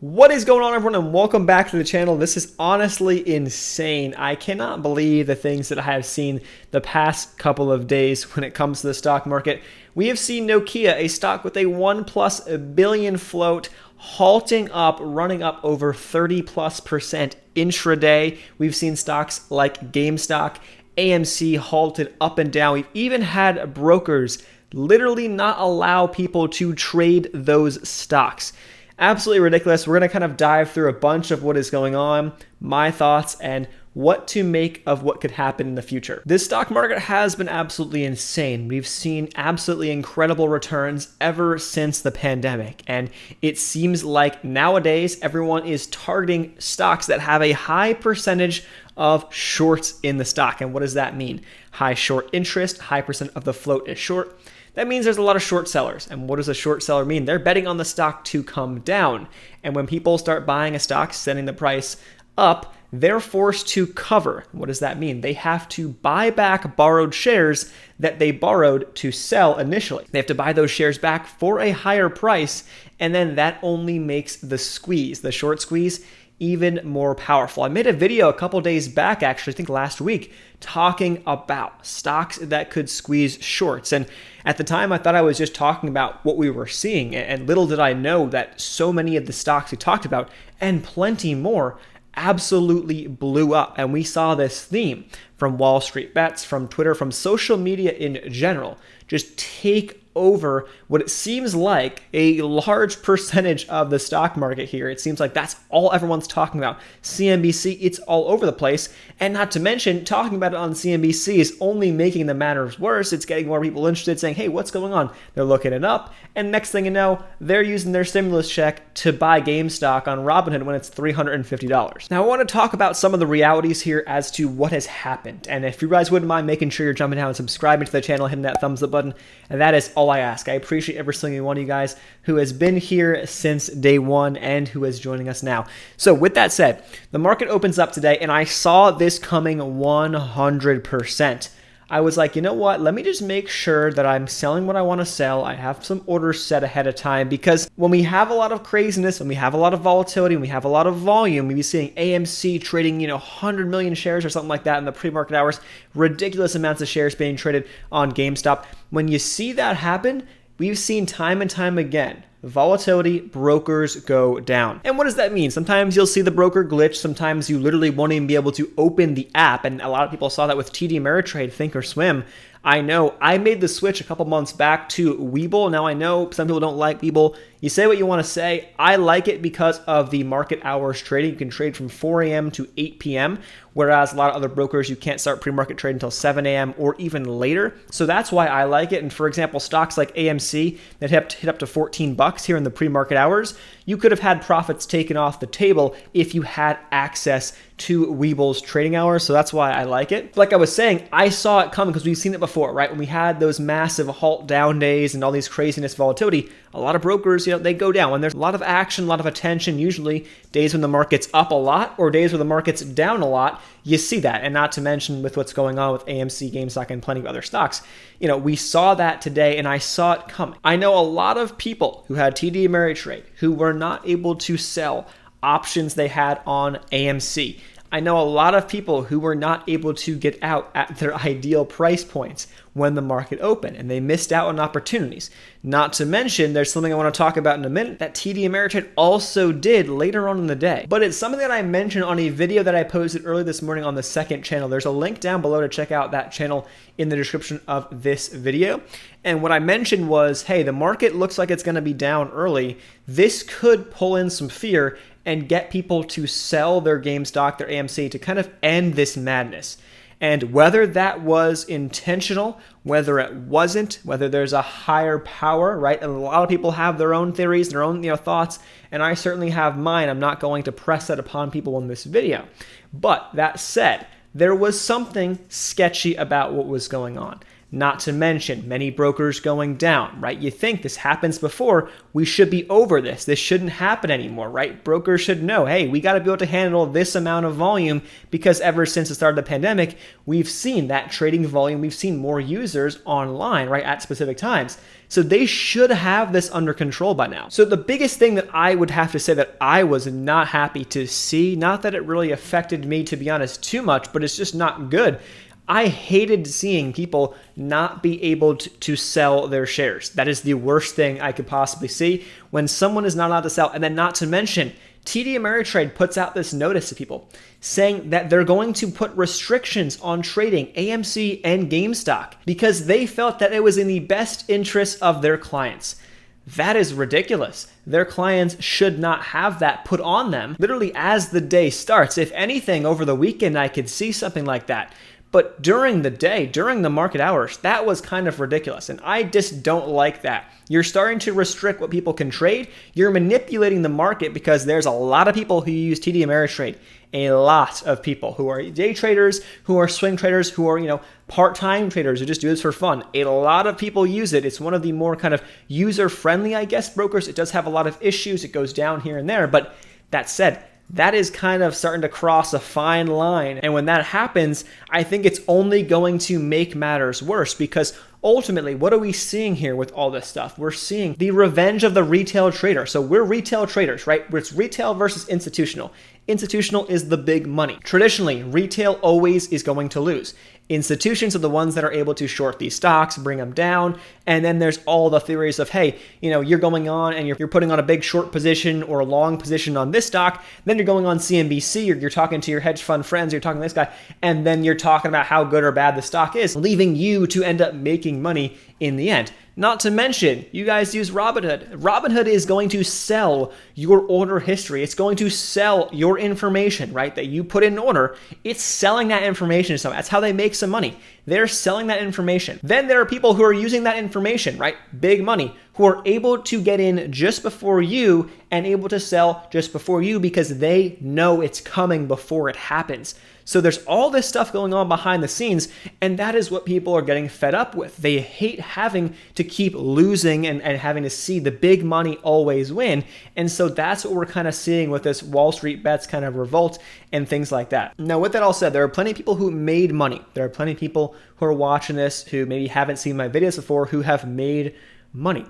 What is going on, everyone, and welcome back to the channel. This is honestly insane. I cannot believe the things that I have seen the past couple of days when it comes to the stock market. We have seen Nokia, a stock with a $1+ billion float, halting up, running up over 30+% intraday. We've seen stocks like GameStop, AMC halted up and down. We've even had brokers literally not allow people to trade those stocks. Absolutely ridiculous. We're going to kind of dive through a bunch of what is going on, my thoughts, and what to make of what could happen in the future. This stock market has been absolutely insane. We've seen absolutely incredible returns ever since the pandemic. And it seems like nowadays everyone is targeting stocks that have a high percentage of shorts in the stock. And what does that mean? High short interest, high percent of the float is short. That means there's a lot of short sellers. And what does a short seller mean? They're betting on the stock to come down. And when people start buying a stock, sending the price up, they're forced to cover. What does that mean? They have to buy back borrowed shares that they borrowed to sell initially. They have to buy those shares back for a higher price, and then that only makes the squeeze, the short squeeze, even more powerful. I made a video a couple days back, actually, I think last week, talking about stocks that could squeeze shorts. And at the time, I thought I was just talking about what we were seeing. And little did I know that so many of the stocks we talked about, and plenty more, absolutely blew up. And we saw this theme from Wall Street Bets, from Twitter, from social media in general, just take over what it seems like a large percentage of the stock market here. It seems like that's all everyone's talking about. CNBC, it's all over the place. And not to mention, talking about it on CNBC is only making the matters worse. It's getting more people interested, saying, hey, what's going on? They're looking it up. And next thing you know, they're using their stimulus check to buy GameStop on Robinhood when it's $350. Now, I want to talk about some of the realities here as to what has happened. And if you guys wouldn't mind making sure you're jumping down and subscribing to the channel, hitting that thumbs up button, and that is all I ask. I appreciate every single one of you guys who has been here since day one and who is joining us now. So with that said, the market opens up today and I saw this coming 100%. I was like, you know what? Let me just make sure that I'm selling what I want to sell. I have some orders set ahead of time, because when we have a lot of craziness, when we have a lot of volatility, when we have a lot of volume, we be seeing AMC trading, 100 million shares or something like that in the pre-market hours, ridiculous amounts of shares being traded on GameStop. When you see that happen, we've seen time and time again, volatility, brokers go down. And what does that mean? Sometimes you'll see the broker glitch. Sometimes you literally won't even be able to open the app. And a lot of people saw that with TD Ameritrade, Thinkorswim. I know I made the switch a couple months back to Webull. Now I know some people don't like Webull. You say what you want to say. I like it because of the market hours trading. You can trade from 4 a.m. to 8 p.m., whereas a lot of other brokers, you can't start pre-market trade until 7 a.m. or even later. So that's why I like it. And for example, stocks like AMC that hit up to $14 here in the pre-market hours, you could have had profits taken off the table if you had access to Webull's trading hours. So that's why I like it. Like I was saying, I saw it coming because we've seen it before, right? When we had those massive halt down days and all these craziness volatility, a lot of brokers, they go down. When there's a lot of action, a lot of attention, usually days when the market's up a lot or days where the market's down a lot, you see that. And not to mention with what's going on with AMC, GameStop, and plenty of other stocks. We saw that today and I saw it coming. I know a lot of people who had TD Ameritrade who were not able to sell options they had on AMC. I know a lot of people who were not able to get out at their ideal price points when the market opened, and they missed out on opportunities. Not to mention, there's something I want to talk about in a minute that TD Ameritrade also did later on in the day. But it's something that I mentioned on a video that I posted early this morning on the second channel. There's a link down below to check out that channel in the description of this video. And what I mentioned was, hey, the market looks like it's going to be down early. This could pull in some fear and get people to sell their GameStop, their AMC, to kind of end this madness. And whether that was intentional, whether it wasn't, whether there's a higher power, right? And a lot of people have their own theories, their own thoughts, and I certainly have mine. I'm not going to press that upon people in this video. But that said, there was something sketchy about what was going on. Not to mention many brokers going down, right? You think this happens before, we should be over this. This shouldn't happen anymore, right? Brokers should know, hey, we got to be able to handle this amount of volume because ever since the start of the pandemic, we've seen that trading volume. We've seen more users online, right, at specific times. So they should have this under control by now. So the biggest thing that I would have to say that I was not happy to see, not that it really affected me, to be honest, too much, but it's just not good. I hated seeing people not be able to sell their shares. That is the worst thing I could possibly see, when someone is not allowed to sell. And then not to mention, TD Ameritrade puts out this notice to people saying that they're going to put restrictions on trading AMC and GameStop because they felt that it was in the best interest of their clients. That is ridiculous. Their clients should not have that put on them literally as the day starts. If anything, over the weekend, I could see something like that. But during the day, during the market hours, that was kind of ridiculous. And I just don't like that. You're starting to restrict what people can trade. You're manipulating the market because there's a lot of people who use TD Ameritrade. A lot of people who are day traders, who are swing traders, who are, part-time traders who just do this for fun. A lot of people use it. It's one of the more kind of user-friendly, I guess, brokers. It does have a lot of issues. It goes down here and there. But that said, that is kind of starting to cross a fine line. And when that happens, I think it's only going to make matters worse because ultimately, what are we seeing here with all this stuff? We're seeing the revenge of the retail trader. So we're retail traders, right? It's retail versus institutional. Institutional is the big money. Traditionally, retail always is going to lose. Institutions are the ones that are able to short these stocks, bring them down. And then there's all the theories of, hey, you're going on and you're putting on a big short position or a long position on this stock. Then you're going on CNBC, you're talking to your hedge fund friends, you're talking to this guy, and then you're talking about how good or bad the stock is, leaving you to end up making money in the end. Not to mention, you guys use Robinhood. Robinhood is going to sell your order history. It's going to sell your information, right, that you put in order. It's selling that information to someone. That's how they make some money. They're selling that information. Then there are people who are using that information, right, big money, who are able to get in just before you and able to sell just before you because they know it's coming before it happens. So there's all this stuff going on behind the scenes, and that is what people are getting fed up with. They hate having to keep losing and having to see the big money always win. And so that's what we're kind of seeing with this Wall Street bets kind of revolt and things like that. Now, with that all said, there are plenty of people who made money. There are plenty of people who are watching this who maybe haven't seen my videos before who have made money.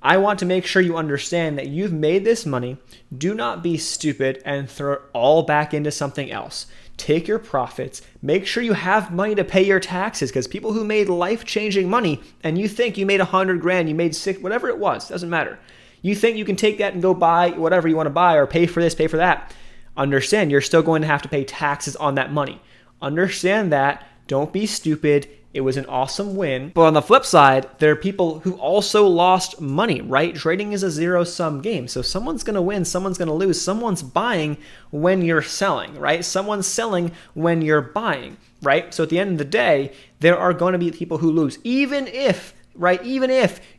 I want to make sure you understand that you've made this money. Do not be stupid and throw it all back into something else. Take your profits, make sure you have money to pay your taxes, because people who made life-changing money, and you think you made 100 grand, you made six, whatever it was, doesn't matter. You think you can take that and go buy whatever you want to buy or pay for this, pay for that. Understand, you're still going to have to pay taxes on that money. Understand that. Don't be stupid. It was an awesome win. But on the flip side, there are people who also lost money, right? Trading is a zero-sum game. So someone's going to win, someone's going to lose. Someone's buying when you're selling, right? Someone's selling when you're buying, right? So at the end of the day, there are going to be people who lose. Even if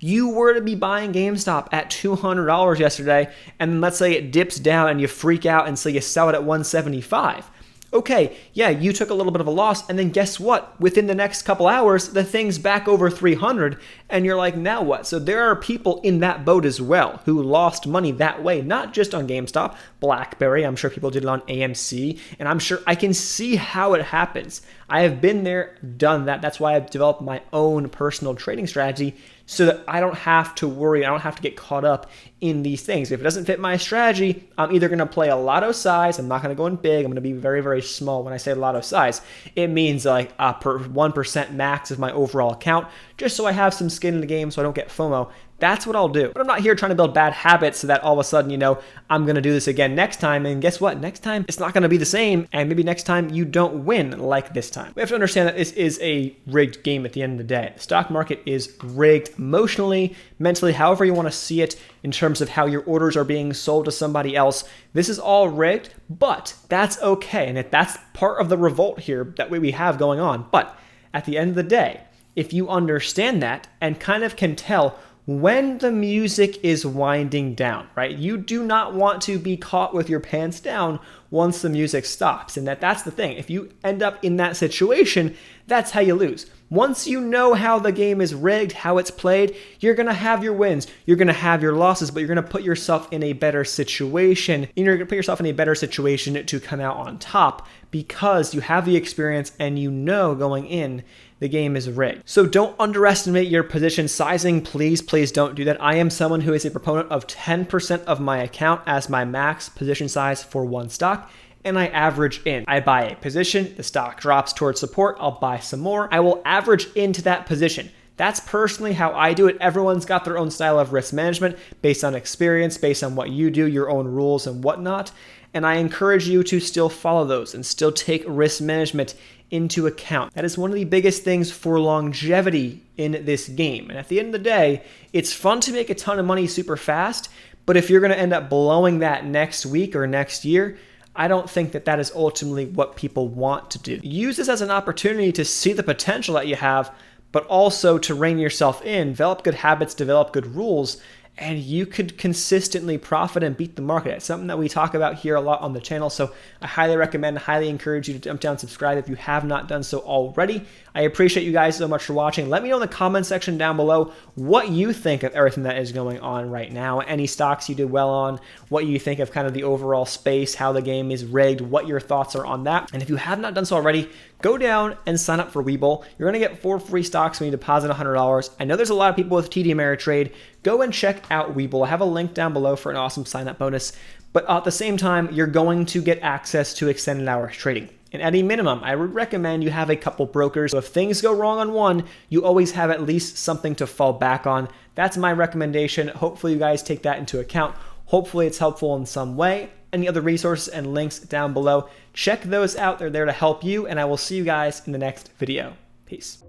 you were to be buying GameStop at $200 yesterday, and let's say it dips down and you freak out and so you sell it at $175. Okay, yeah, you took a little bit of a loss, and then guess what? Within the next couple hours, the thing's back over 300, and you're like, now what? So there are people in that boat as well who lost money that way, not just on GameStop, BlackBerry, I'm sure people did it on AMC, and I'm sure I can see how it happens. I have been there, done that. That's why I've developed my own personal trading strategy so that I don't have to worry, I don't have to get caught up in these things. If it doesn't fit my strategy, I'm either going to play a lotto size. I'm not going to go in big. I'm going to be very, very small. When I say lotto size, it means like a 1% max of my overall account, just so I have some skin in the game so I don't get FOMO. That's what I'll do. But I'm not here trying to build bad habits so that all of a sudden, I'm going to do this again next time. And guess what? Next time, it's not going to be the same. And maybe next time you don't win like this time. We have to understand that this is a rigged game at the end of the day. The stock market is rigged emotionally, mentally, however you want to see it in terms of how your orders are being sold to somebody else. This is all rigged, but that's okay. And if that's part of the revolt here that we have going on. But at the end of the day, if you understand that and kind of can tell when the music is winding down, right? You do not want to be caught with your pants down once the music stops. And that's the thing. If you end up in that situation, that's how you lose. Once you know how the game is rigged, how it's played, you're going to have your wins, you're going to have your losses, but you're going to put yourself in a better situation. You're going to put yourself in a better situation to come out on top because you have the experience and you know going in the game is rigged. So don't underestimate your position sizing. Please, please don't do that. I am someone who is a proponent of 10% of my account as my max position size for one stock, and I average in. I buy a position, the stock drops towards support, I'll buy some more. I will average into that position. That's personally how I do it. Everyone's got their own style of risk management based on experience, based on what you do, your own rules and whatnot. And I encourage you to still follow those and still take risk management into account. That is one of the biggest things for longevity in this game. And at the end of the day, it's fun to make a ton of money super fast, but if you're going to end up blowing that next week or next year, I don't think that that is ultimately what people want to do. Use this as an opportunity to see the potential that you have, but also to rein yourself in, develop good habits, develop good rules, and you could consistently profit and beat the market. It's something that we talk about here a lot on the channel, so I highly recommend, highly encourage you to jump down and subscribe if you have not done so already. I appreciate you guys so much for watching. Let me know in the comment section down below what you think of everything that is going on right now, any stocks you did well on, what you think of kind of the overall space, how the game is rigged, what your thoughts are on that. And if you have not done so already, go down and sign up for Webull. You're going to get 4 free stocks when you deposit $100. I know there's a lot of people with TD Ameritrade. Go and check out Webull. I have a link down below for an awesome sign-up bonus. But at the same time, you're going to get access to extended hours trading. And at a minimum, I would recommend you have a couple brokers. So if things go wrong on one, you always have at least something to fall back on. That's my recommendation. Hopefully you guys take that into account. Hopefully it's helpful in some way. Any other resources and links down below, check those out. They're there to help you, and I will see you guys in the next video. Peace.